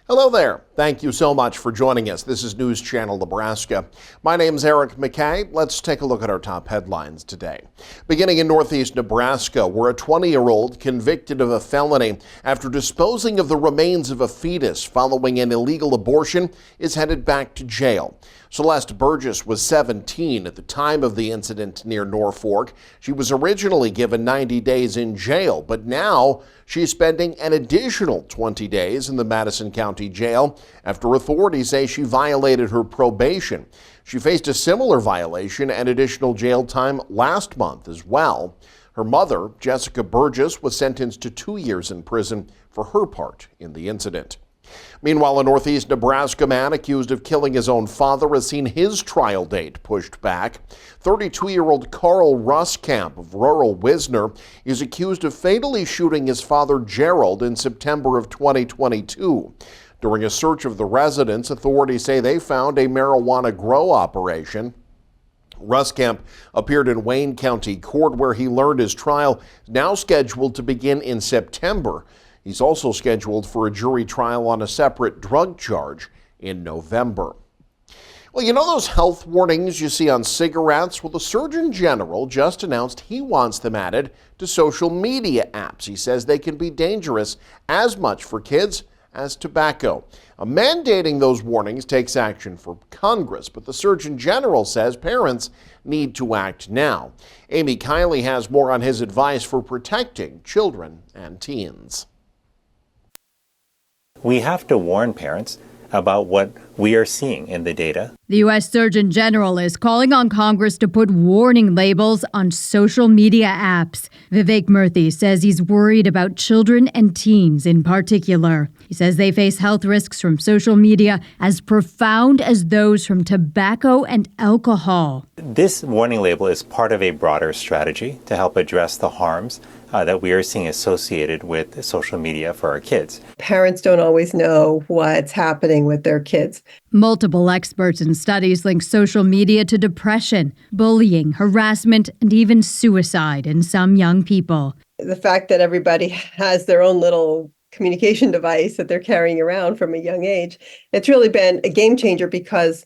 Hello there. Thank you so much for joining us. This is News Channel Nebraska. My name's Eric McKay. Let's take a look at our top headlines today. Beginning in northeast Nebraska, where a 20-year-old convicted of a felony after disposing of the remains of a fetus following an illegal abortion is headed back to jail. Celeste Burgess was 17 at the time of the incident near Norfolk. She was originally given 90 days in jail, but now she's spending an additional 20 days in the Madison County Jail after authorities say she violated her probation. She faced a similar violation and additional jail time last month as well. Her mother, Jessica Burgess, was sentenced to 2 years in prison for her part in the incident. Meanwhile, a northeast Nebraska man accused of killing his own father has seen his trial date pushed back. 32-year-old Carl Ruskamp of rural Wisner is accused of fatally shooting his father Gerald in September of 2022. During a search of the residence, authorities say they found a marijuana grow operation. Ruskamp appeared in Wayne County Court, where he learned his trial is now scheduled to begin in September. He's also scheduled for a jury trial on a separate drug charge in November. Well, you know those health warnings you see on cigarettes? Well, the Surgeon General just announced he wants them added to social media apps. He says they can be dangerous as much for kids as tobacco. Mandating those warnings takes action for Congress, but the Surgeon General says parents need to act now. Amy Kiley has more on his advice for protecting children and teens. We have to warn parents about what we are seeing in the data. The U.S. Surgeon General is calling on Congress to put warning labels on social media apps. Vivek Murthy says he's worried about children and teens in particular. He says they face health risks from social media as profound as those from tobacco and alcohol. This warning label is part of a broader strategy to help address the harms that we are seeing associated with social media for our kids. Parents don't always know what's happening with their kids. Multiple experts and studies link social media to depression, bullying, harassment, and even suicide in some young people. The fact that everybody has their own little communication device that they're carrying around from a young age, it's really been a game changer because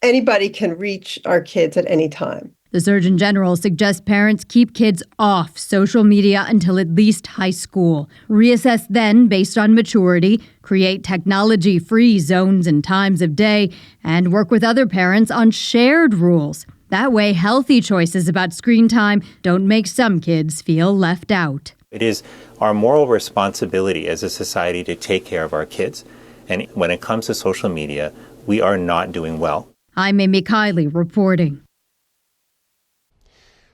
anybody can reach our kids at any time. The Surgeon General suggests parents keep kids off social media until at least high school. Reassess then based on maturity, create technology-free zones and times of day, and work with other parents on shared rules. That way, healthy choices about screen time don't make some kids feel left out. It is our moral responsibility as a society to take care of our kids. And when it comes to social media, we are not doing well. I'm Amy Kiley reporting.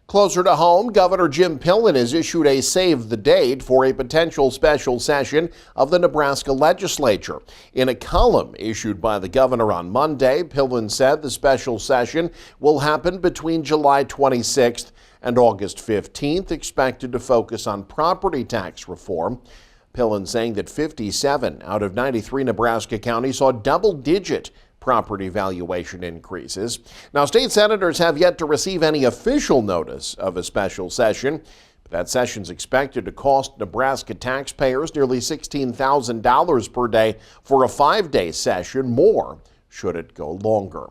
Closer to home, Governor Jim Pillen has issued a save the date for a potential special session of the Nebraska legislature. In a column issued by the governor on Monday, Pillen said the special session will happen between July 26th and August 15th, expected to focus on property tax reform. Pillen saying that 57 out of 93 Nebraska counties saw double-digit property valuation increases. Now, state senators have yet to receive any official notice of a special session. But that session's expected to cost Nebraska taxpayers nearly $16,000 per day for a 5-day session, more should it go longer.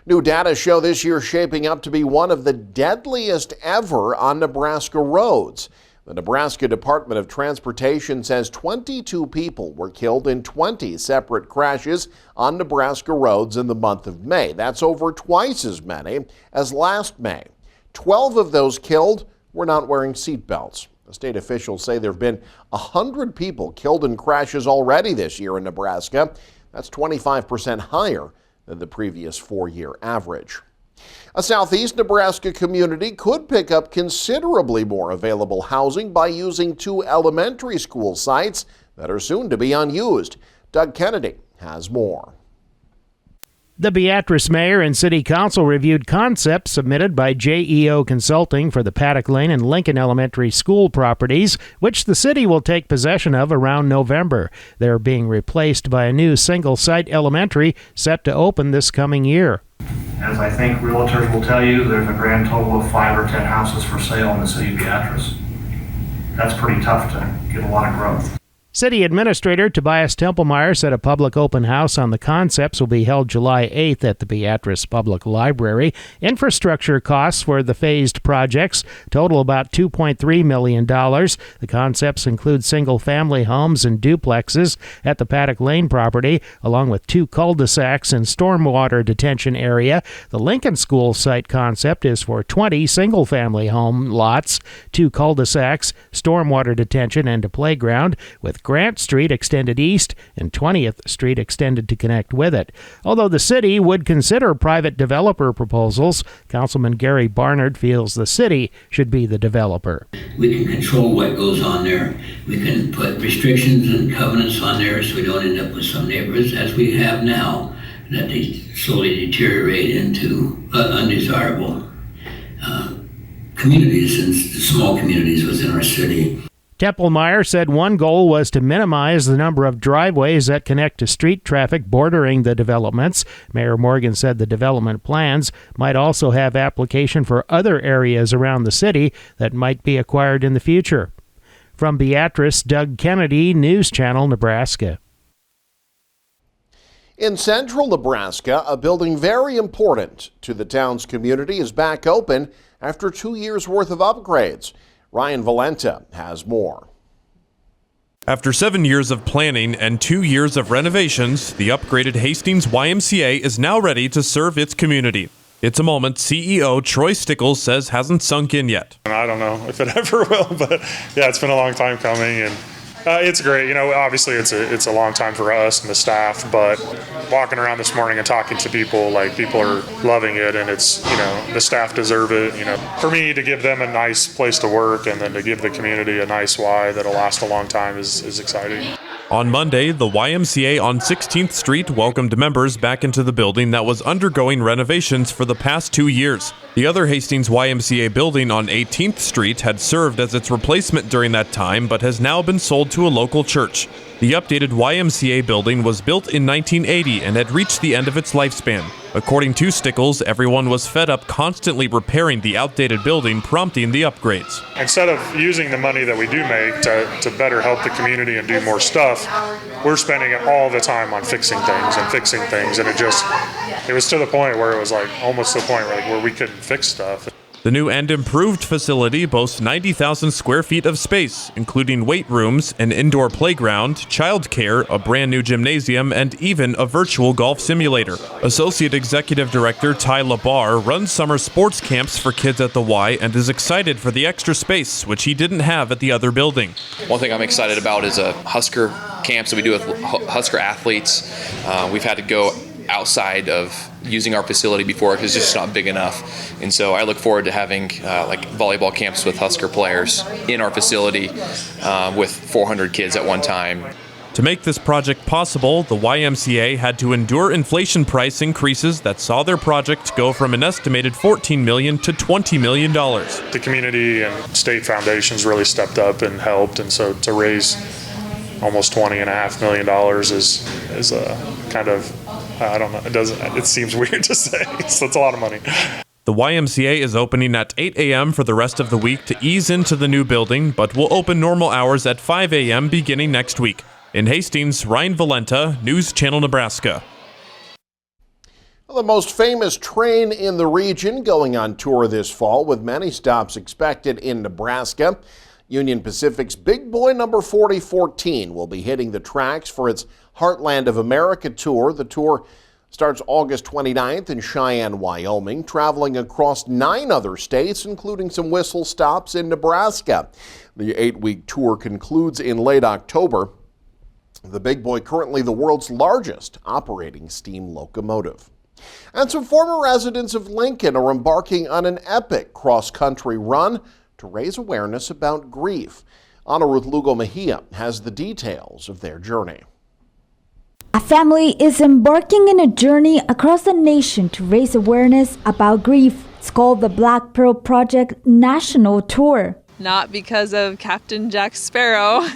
New data show this year shaping up to be one of the deadliest ever on Nebraska roads. The Nebraska Department of Transportation says 22 people were killed in 20 separate crashes on Nebraska roads in the month of May. That's over twice as many as last May. 12 of those killed were not wearing seatbelts. The state officials say there have been 100 people killed in crashes already this year in Nebraska. That's 25% higher than the previous 4-year average. A southeast Nebraska community could pick up considerably more available housing by using 2 elementary school sites that are soon to be unused. Doug Kennedy has more. The Beatrice Mayor and City Council reviewed concepts submitted by JEO Consulting for the Paddock Lane and Lincoln Elementary School properties, which the city will take possession of around November. They're being replaced by a new single-site elementary set to open this coming year. As I think realtors will tell you, there's a grand total of 5 or 10 houses for sale in the city of Beatrice. That's pretty tough to get a lot of growth. City Administrator Tobias Templemeyer said a public open house on the concepts will be held July 8th at the Beatrice Public Library. Infrastructure costs for the phased projects total about $2.3 million. The concepts include single-family homes and duplexes at the Paddock Lane property, along with 2 cul-de-sacs and stormwater detention area. The Lincoln School site concept is for 20 single-family home lots, 2 cul-de-sacs, stormwater detention, and a playground, with Grant Street extended east and 20th Street extended to connect with it. Although the city would consider private developer proposals, Councilman Gary Barnard feels the city should be the developer. We can control what goes on there. We can put restrictions and covenants on there so we don't end up with some neighborhoods, as we have now, that they slowly deteriorate into undesirable communities and small communities within our city. Templemeyer said one goal was to minimize the number of driveways that connect to street traffic bordering the developments. Mayor Morgan said the development plans might also have application for other areas around the city that might be acquired in the future. From Beatrice, Doug Kennedy, News Channel, Nebraska. In central Nebraska, a building very important to the town's community is back open after 2 years' worth of upgrades. Ryan Valenta has more. After 7 years of planning and 2 years of renovations, the upgraded Hastings YMCA is now ready to serve its community. It's a moment CEO Troy Stickles says hasn't sunk in yet. I don't know if it ever will, but yeah, it's been a long time coming, and it's great. You know, obviously it's a long time for us and the staff, but walking around this morning and talking to people, like, people are loving it, and it's, you know, the staff deserve it. You know, for me to give them a nice place to work and then to give the community a nice Y that'll last a long time is exciting. On Monday, the YMCA on 16th Street welcomed members back into the building that was undergoing renovations for the past 2 years. The other Hastings YMCA building on 18th Street had served as its replacement during that time, but has now been sold to a local church. The updated YMCA building was built in 1980 and had reached the end of its lifespan. According to Stickles, everyone was fed up constantly repairing the outdated building, prompting the upgrades. Instead of using the money that we do make to better help the community and do more stuff, we're spending it all the time on fixing things, and it was to the point where it was like almost to the point where we couldn't fix stuff. The new and improved facility boasts 90,000 square feet of space, including weight rooms, an indoor playground, childcare, a brand new gymnasium, and even a virtual golf simulator. Associate Executive Director Ty Labar runs summer sports camps for kids at the Y and is excited for the extra space, which he didn't have at the other building. One thing I'm excited about is a Husker camps that we do with Husker athletes. We've had to go outside of using our facility before because it's just not big enough, and so I look forward to having like volleyball camps with Husker players in our facility with 400 kids at one time. To make this project possible, the YMCA had to endure inflation price increases that saw their project go from an estimated $14 million to $20 million. The community and state foundations really stepped up and helped, and so to raise almost $20.5 million is a kind of, I don't know, it seems weird to say, so it's a lot of money. The YMCA is opening at 8 a.m. for the rest of the week to ease into the new building, but will open normal hours at 5 a.m. beginning next week. In Hastings, Ryan Valenta, News Channel, Nebraska. The most famous train in the region going on tour this fall, with many stops expected in Nebraska. Union Pacific's Big Boy number 4014 will be hitting the tracks for its Heartland of America tour. The tour starts August 29th in Cheyenne, Wyoming, traveling across 9 other states, including some whistle stops in Nebraska. The 8-week tour concludes in late October. The Big Boy, currently the world's largest operating steam locomotive. And some former residents of Lincoln are embarking on an epic cross-country run to raise awareness about grief. Ana Ruth Lugo Mejia has the details of their journey. A family is embarking on a journey across the nation to raise awareness about grief. It's called the Black Pearl Project National Tour. Not because of Captain Jack Sparrow.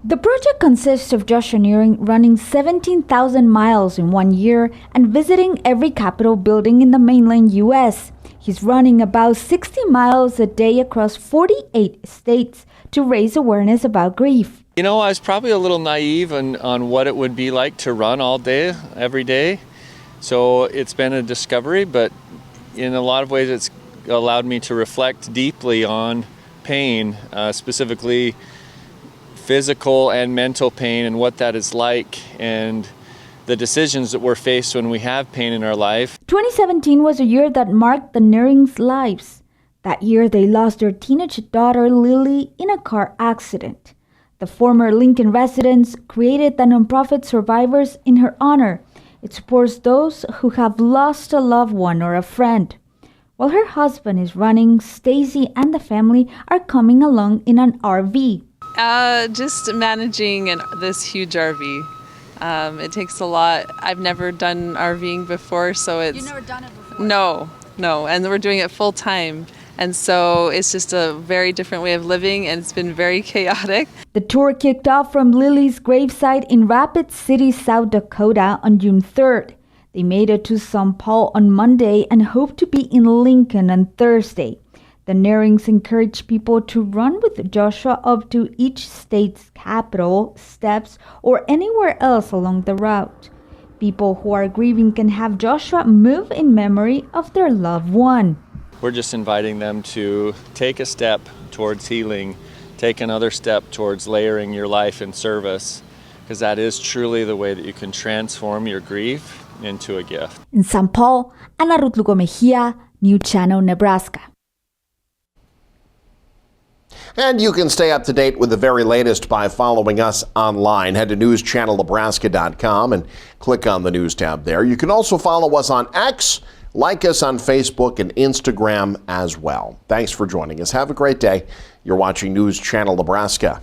The project consists of Joshua Nearing running 17,000 miles in 1 year and visiting every Capitol building in the mainland U.S. He's running about 60 miles a day across 48 states to raise awareness about grief. You know, I was probably a little naive on what it would be like to run all day, every day. So it's been a discovery, but in a lot of ways it's allowed me to reflect deeply on pain, specifically physical and mental pain and what that is like, and the decisions that we're faced when we have pain in our life. 2017 was a year that marked the Nearings' lives. That year they lost their teenage daughter Lily in a car accident. The former Lincoln residents created the nonprofit Survivors in her honor. It supports those who have lost a loved one or a friend. While her husband is running, Stacy and the family are coming along in an RV. Just managing this huge RV. It takes a lot. I've never done RVing before, so it's... You've never done it before? No, and we're doing it full time. And so it's just a very different way of living, and it's been very chaotic. The tour kicked off from Lily's gravesite in Rapid City, South Dakota on June 3rd. They made it to St. Paul on Monday and hope to be in Lincoln on Thursday. The Nearings encourage people to run with Joshua up to each state's capital, steps, or anywhere else along the route. People who are grieving can have Joshua move in memory of their loved one. We're just inviting them to take a step towards healing, take another step towards layering your life in service, because that is truly the way that you can transform your grief into a gift. In St. Paul, Ana Ruth Lugo Mejia, New Channel, Nebraska. And you can stay up to date with the very latest by following us online. Head to newschannelnebraska.com and click on the news tab there. You can also follow us on X, like us on Facebook and Instagram as well. Thanks for joining us. Have a great day. You're watching News Channel Nebraska.